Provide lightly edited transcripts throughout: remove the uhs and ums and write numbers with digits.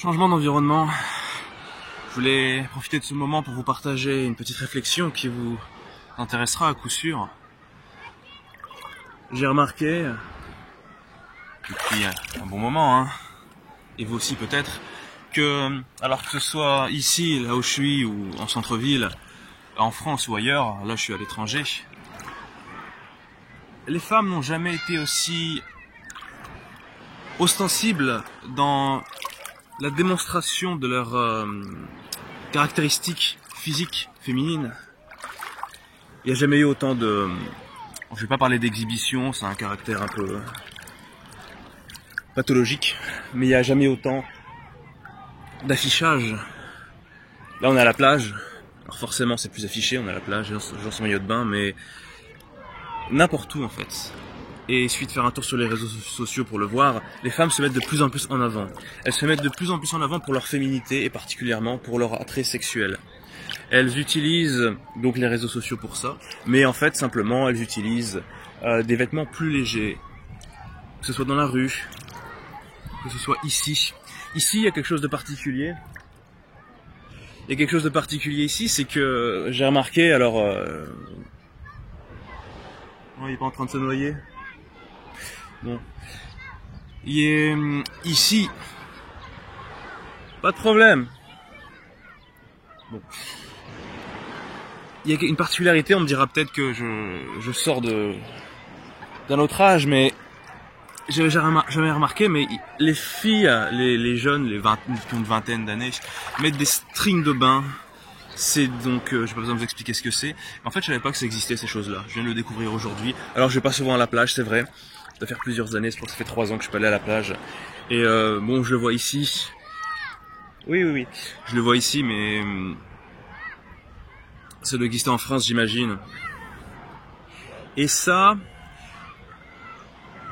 Changement d'environnement. Je voulais profiter de ce moment pour vous partager une petite réflexion qui vous intéressera à coup sûr. J'ai remarqué, depuis un bon moment, et vous aussi peut-être, que alors que ce soit ici, là où je suis, ou en centre-ville, en France ou ailleurs, là je suis à l'étranger, les femmes n'ont jamais été aussi ostensibles dans la démonstration de leurs caractéristiques physiques féminines. Il n'y a jamais eu autant de... Je vais pas parler d'exhibition, c'est un caractère un peu pathologique, mais il n'y a jamais autant d'affichage. Là on est à la plage, alors forcément c'est plus affiché, on est à la plage, j'en suis maillot de bain, mais n'importe où en fait. Et il suffit de faire un tour sur les réseaux sociaux pour le voir, les femmes se mettent de plus en plus en avant. Elles se mettent de plus en plus en avant pour leur féminité et particulièrement pour leur attrait sexuel. Elles utilisent donc les réseaux sociaux pour ça, mais en fait simplement elles utilisent des vêtements plus légers, que ce soit dans la rue, que ce soit ici. Ici il y a quelque chose de particulier. Il y a quelque chose de particulier ici, c'est que j'ai remarqué, alors... il est pas en train de se noyer. Bon. Il est ici. Pas de problème. Bon. Il y a une particularité, on me dira peut-être que je sors d'un autre âge, mais j'avais jamais remarqué, mais les filles, les jeunes, qui ont une vingtaine d'années, mettent des strings de bain. C'est donc, j'ai pas besoin de vous expliquer ce que c'est. En fait, je savais pas que ça existait ces choses-là. Je viens de le découvrir aujourd'hui. Alors, je vais pas souvent à la plage, c'est vrai. Ça doit faire plusieurs années, je pense que ça fait 3 ans que je suis pas allé à la plage. Et bon, je le vois ici. Oui. Je le vois ici, mais ça doit exister en France, j'imagine. Et ça,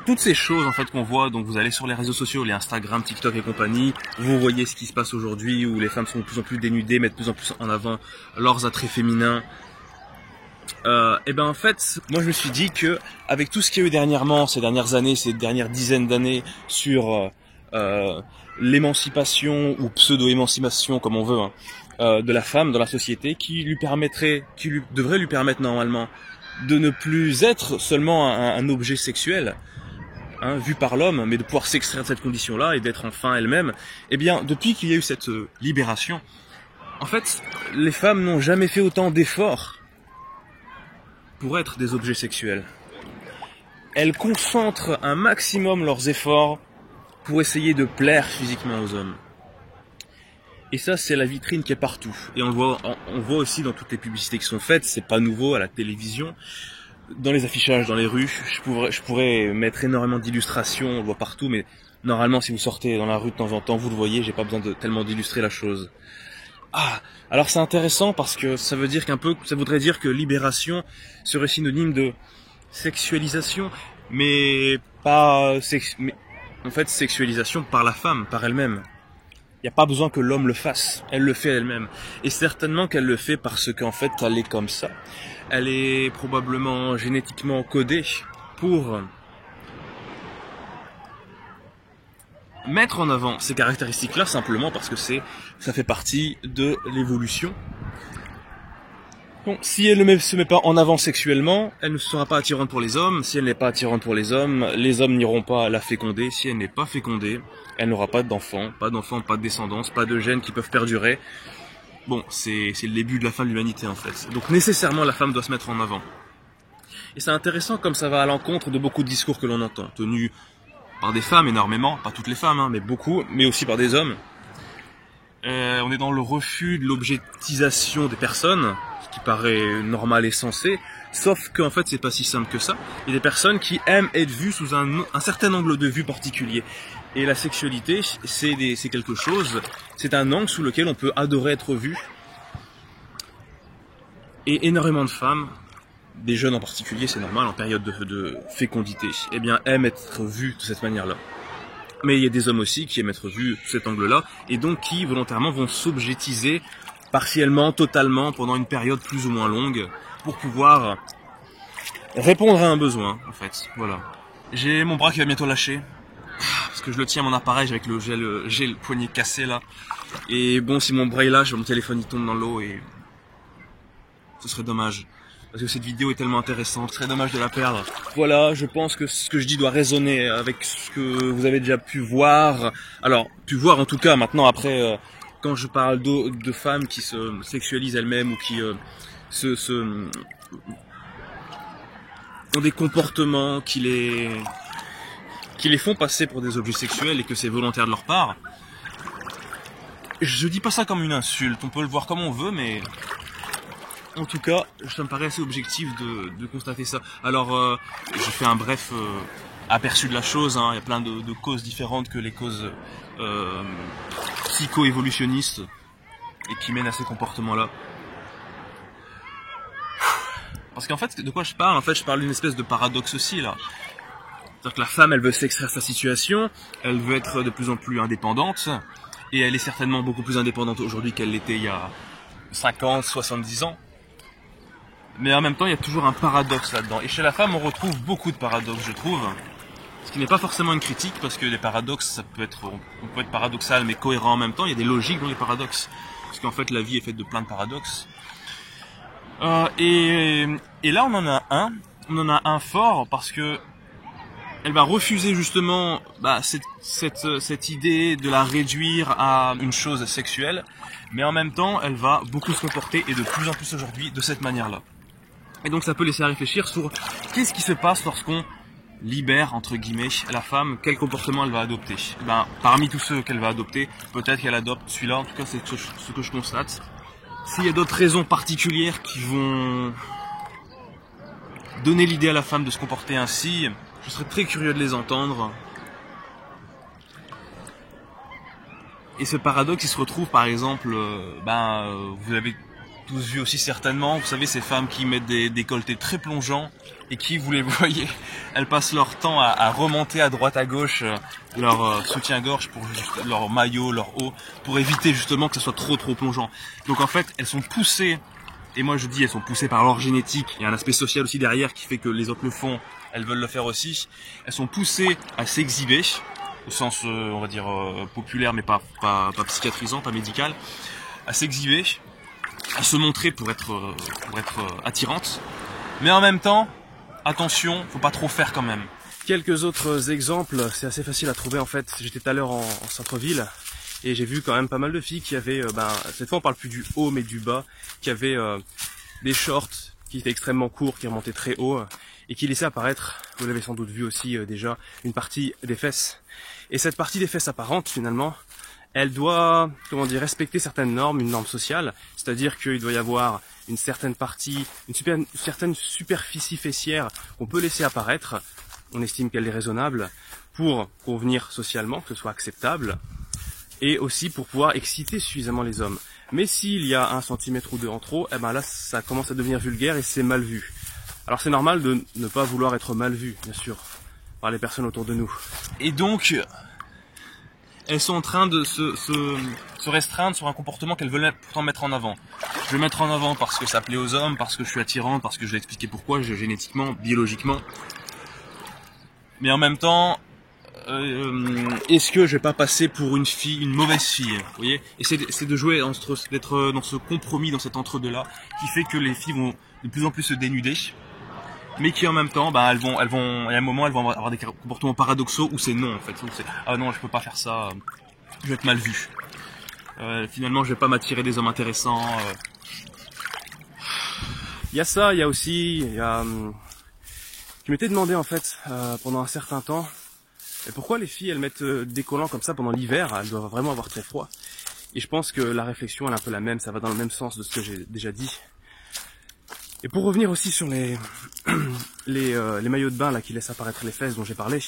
toutes ces choses en fait qu'on voit, donc vous allez sur les réseaux sociaux, les Instagram, TikTok et compagnie, vous voyez ce qui se passe aujourd'hui où les femmes sont de plus en plus dénudées, mettent de plus en plus en avant leurs attraits féminins. Et ben en fait, moi je me suis dit que avec tout ce qu'il y a eu dernièrement, ces dernières années, ces dernières dizaines d'années sur l'émancipation ou pseudo-émancipation comme on veut de la femme dans la société, qui devrait lui permettre normalement de ne plus être seulement un objet sexuel, vu par l'homme, mais de pouvoir s'extraire de cette condition-là et d'être enfin elle-même. Eh bien, depuis qu'il y a eu cette libération, en fait, les femmes n'ont jamais fait autant d'efforts pour être des objets sexuels. Elles concentrent un maximum leurs efforts pour essayer de plaire physiquement aux hommes. Et ça, c'est la vitrine qui est partout. Et on voit aussi dans toutes les publicités qui sont faites, c'est pas nouveau, à la télévision, dans les affichages, dans les rues. Je pourrais mettre énormément d'illustrations, on le voit partout, mais normalement, si vous sortez dans la rue de temps en temps, vous le voyez, j'ai pas besoin de tellement d'illustrer la chose. Alors c'est intéressant parce que ça voudrait dire que libération serait synonyme de sexualisation, mais en fait sexualisation par la femme, par elle-même. Il n'y a pas besoin que l'homme le fasse, elle le fait elle-même. Et certainement qu'elle le fait parce qu'en fait elle est comme ça. Elle est probablement génétiquement codée pour mettre en avant ces caractéristiques-là simplement parce que ça fait partie de l'évolution. Bon, si elle ne se met pas en avant sexuellement, elle ne sera pas attirante pour les hommes. Si elle n'est pas attirante pour les hommes n'iront pas la féconder. Si elle n'est pas fécondée, elle n'aura pas d'enfants, pas de descendance, pas de gènes qui peuvent perdurer. Bon, c'est le début de la fin de l'humanité en fait. Donc nécessairement la femme doit se mettre en avant. Et c'est intéressant comme ça va à l'encontre de beaucoup de discours que l'on entend, tenus par des femmes énormément, pas toutes les femmes, mais beaucoup, mais aussi par des hommes. On est dans le refus de l'objectisation des personnes, ce qui paraît normal et sensé, sauf qu'en fait c'est pas si simple que ça. Il y a des personnes qui aiment être vues sous un certain angle de vue particulier. Et la sexualité, c'est quelque chose, c'est un angle sous lequel on peut adorer être vu. Et énormément de femmes, des jeunes en particulier, c'est normal, en période de fécondité, eh bien, aiment être vus de cette manière-là. Mais il y a des hommes aussi qui aiment être vus de cet angle-là, et donc qui, volontairement, vont s'objectiser partiellement, totalement, pendant une période plus ou moins longue, pour pouvoir répondre à un besoin, en fait. Voilà. J'ai mon bras qui va bientôt lâcher. parce que je le tiens à mon appareil avec j'ai le poignet cassé là. Et bon, si mon braillage, mon téléphone il tombe dans l'eau et ce serait dommage. Parce que cette vidéo est tellement intéressante, ce serait dommage de la perdre. Voilà, je pense que ce que je dis doit résonner avec ce que vous avez déjà pu voir. Alors, pu voir en tout cas maintenant après, quand je parle de femmes qui se sexualisent elles-mêmes ou qui ont des comportements qui les font passer pour des objets sexuels et que c'est volontaire de leur part. Je dis pas ça comme une insulte, on peut le voir comme on veut, mais en tout cas, ça me paraît assez objectif de constater ça. Alors, j'ai fait un bref aperçu de la chose, hein. Il y a plein de causes différentes que les causes psycho-évolutionnistes et qui mènent à ces comportements-là. Parce qu'en fait, de quoi je parle? En fait, je parle d'une espèce de paradoxe aussi, là. C'est-à-dire que la femme, elle veut s'extraire de sa situation, elle veut être de plus en plus indépendante, et elle est certainement beaucoup plus indépendante aujourd'hui qu'elle l'était il y a 50, 70 ans. Mais en même temps, il y a toujours un paradoxe là-dedans. Et chez la femme, on retrouve beaucoup de paradoxes, je trouve. Ce qui n'est pas forcément une critique, parce que les paradoxes, on peut être paradoxal, mais cohérent en même temps. Il y a des logiques dans les paradoxes. Parce qu'en fait, la vie est faite de plein de paradoxes. Et là, on en a un fort, parce que elle va refuser justement cette idée de la réduire à une chose sexuelle, mais en même temps, elle va beaucoup se comporter, et de plus en plus aujourd'hui, de cette manière-là. Et donc ça peut laisser à réfléchir sur qu'est-ce qui se passe lorsqu'on libère, entre guillemets, la femme, quel comportement elle va adopter. Et parmi tous ceux qu'elle va adopter, peut-être qu'elle adopte celui-là, en tout cas c'est ce que je constate. S'il y a d'autres raisons particulières qui vont donner l'idée à la femme de se comporter ainsi, je serais très curieux de les entendre. Et ce paradoxe, il se retrouve par exemple, vous avez tous vu aussi certainement, vous savez, ces femmes qui mettent des décolletés très plongeants et qui, vous les voyez, elles passent leur temps à remonter à droite à gauche leur soutien-gorge, pour leur maillot, leur haut, pour éviter justement que ça soit trop plongeant. Donc en fait, elles sont poussées, et moi je dis elles sont poussées par leur génétique, il y a un aspect social aussi derrière qui fait que les autres le font, elles veulent le faire aussi, elles sont poussées à s'exhiber, au sens, on va dire, populaire, mais pas psychiatrisant, pas médical, à s'exhiber, à se montrer pour être attirante. Mais en même temps, attention, faut pas trop faire quand même. Quelques autres exemples, c'est assez facile à trouver en fait. J'étais tout à l'heure en centre-ville et j'ai vu quand même pas mal de filles qui avaient, cette fois on parle plus du haut mais du bas, qui avaient des shorts qui étaient extrêmement courts, qui remontaient très haut et qui laissaient apparaître, vous l'avez sans doute vu aussi déjà, une partie des fesses. Et cette partie des fesses apparente finalement, elle doit, respecter certaines normes, une norme sociale, c'est-à-dire qu'il doit y avoir une certaine partie, une certaine superficie fessière qu'on peut laisser apparaître, on estime qu'elle est raisonnable, pour convenir socialement, que ce soit acceptable, et aussi pour pouvoir exciter suffisamment les hommes. Mais s'il y a 1 centimètre ou 2 en trop, là ça commence à devenir vulgaire et c'est mal vu. Alors c'est normal de ne pas vouloir être mal vu, bien sûr, par les personnes autour de nous. Et donc, elles sont en train de se restreindre sur un comportement qu'elles veulent pourtant mettre en avant. Je vais mettre en avant parce que ça plaît aux hommes, parce que je suis attirante, parce que je vais expliquer pourquoi, génétiquement, biologiquement. Mais en même temps, est-ce que je vais pas passer pour une mauvaise fille, vous voyez? Et c'est de jouer d'être dans ce compromis, dans cet entre-deux-là, qui fait que les filles vont de plus en plus se dénuder, mais qui en même temps, elles vont, il y a un moment, elles vont avoir des comportements paradoxaux où c'est non en fait. C'est ah non, je peux pas faire ça, je vais être mal vu. Finalement, je vais pas m'attirer des hommes intéressants. Il y a ça, il y a aussi, je m'étais demandé en fait pendant un certain temps, pourquoi les filles elles mettent des collants comme ça pendant l'hiver, elles doivent vraiment avoir très froid. Et je pense que la réflexion elle est un peu la même, ça va dans le même sens de ce que j'ai déjà dit. Et pour revenir aussi sur les maillots de bain là qui laissent apparaître les fesses dont j'ai parlé,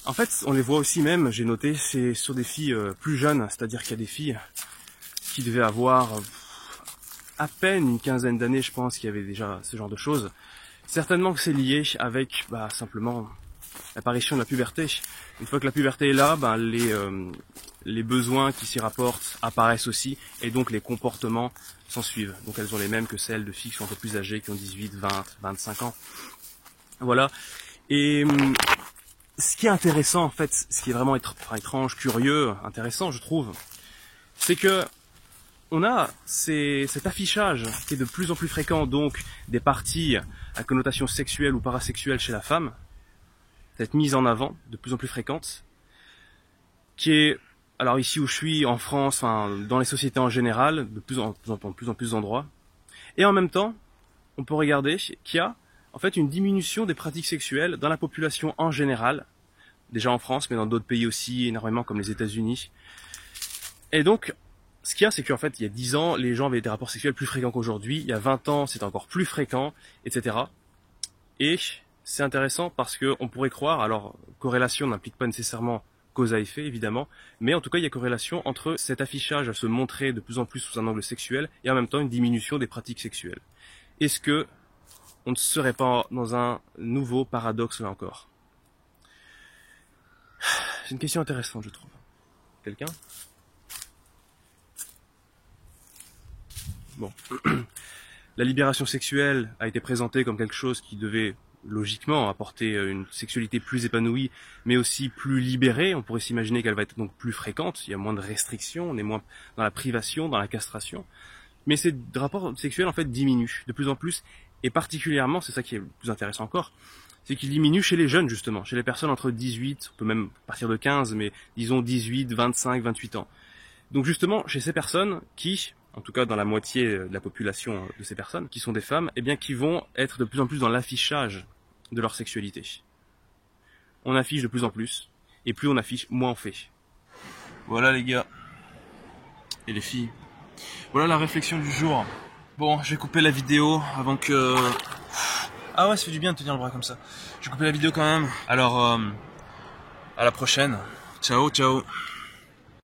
en fait on les voit aussi même, j'ai noté, c'est sur des filles plus jeunes, c'est-à-dire qu'il y a des filles qui devaient avoir à peine une quinzaine d'années, je pense, qu'il y avait déjà ce genre de choses. Certainement que c'est lié avec simplement l'apparition de la puberté. Une fois que la puberté est là, les besoins qui s'y rapportent apparaissent aussi, et donc les comportements s'en suivent. Donc elles ont les mêmes que celles de filles qui sont un peu plus âgées, qui ont 18, 20, 25 ans. Voilà. Et ce qui est intéressant en fait, ce qui est vraiment étrange, curieux, intéressant je trouve, c'est que on a cet affichage qui est de plus en plus fréquent, donc des parties à connotation sexuelle ou parasexuelle chez la femme, cette mise en avant de plus en plus fréquente, qui est, alors ici où je suis, en France, enfin, dans les sociétés en général, de plus en plus d'endroits, et en même temps, on peut regarder qu'il y a en fait une diminution des pratiques sexuelles dans la population en général, déjà en France, mais dans d'autres pays aussi, énormément comme les États-Unis. Et donc, ce qu'il y a, c'est qu'en fait, il y a 10 ans, les gens avaient des rapports sexuels plus fréquents qu'aujourd'hui. Il y a 20 ans, c'était encore plus fréquent, etc. Et c'est intéressant parce qu'on pourrait croire, alors, corrélation n'implique pas nécessairement cause à effet, évidemment, mais en tout cas, il y a corrélation entre cet affichage à se montrer de plus en plus sous un angle sexuel et en même temps une diminution des pratiques sexuelles. Est-ce que on ne serait pas dans un nouveau paradoxe là encore? C'est une question intéressante, je trouve. Quelqu'un? Bon. La libération sexuelle a été présentée comme quelque chose qui devait logiquement apporter une sexualité plus épanouie, mais aussi plus libérée. On pourrait s'imaginer qu'elle va être donc plus fréquente, il y a moins de restrictions, on est moins dans la privation, dans la castration. Mais ces rapports sexuels en fait diminuent de plus en plus, et particulièrement, c'est ça qui est le plus intéressant encore, c'est qu'ils diminuent chez les jeunes justement, chez les personnes entre 18, on peut même partir de 15, mais disons 18, 25, 28 ans. Donc justement, chez ces personnes qui, en tout cas dans la moitié de la population de ces personnes, qui sont des femmes, eh bien qui vont être de plus en plus dans l'affichage de leur sexualité. On affiche de plus en plus, et plus on affiche, moins on fait. Voilà les gars, et les filles. Voilà la réflexion du jour. Bon, je vais couper la vidéo avant que... Ah ouais, ça fait du bien de tenir le bras comme ça. Je vais couper la vidéo quand même. Alors, à la prochaine. Ciao, ciao.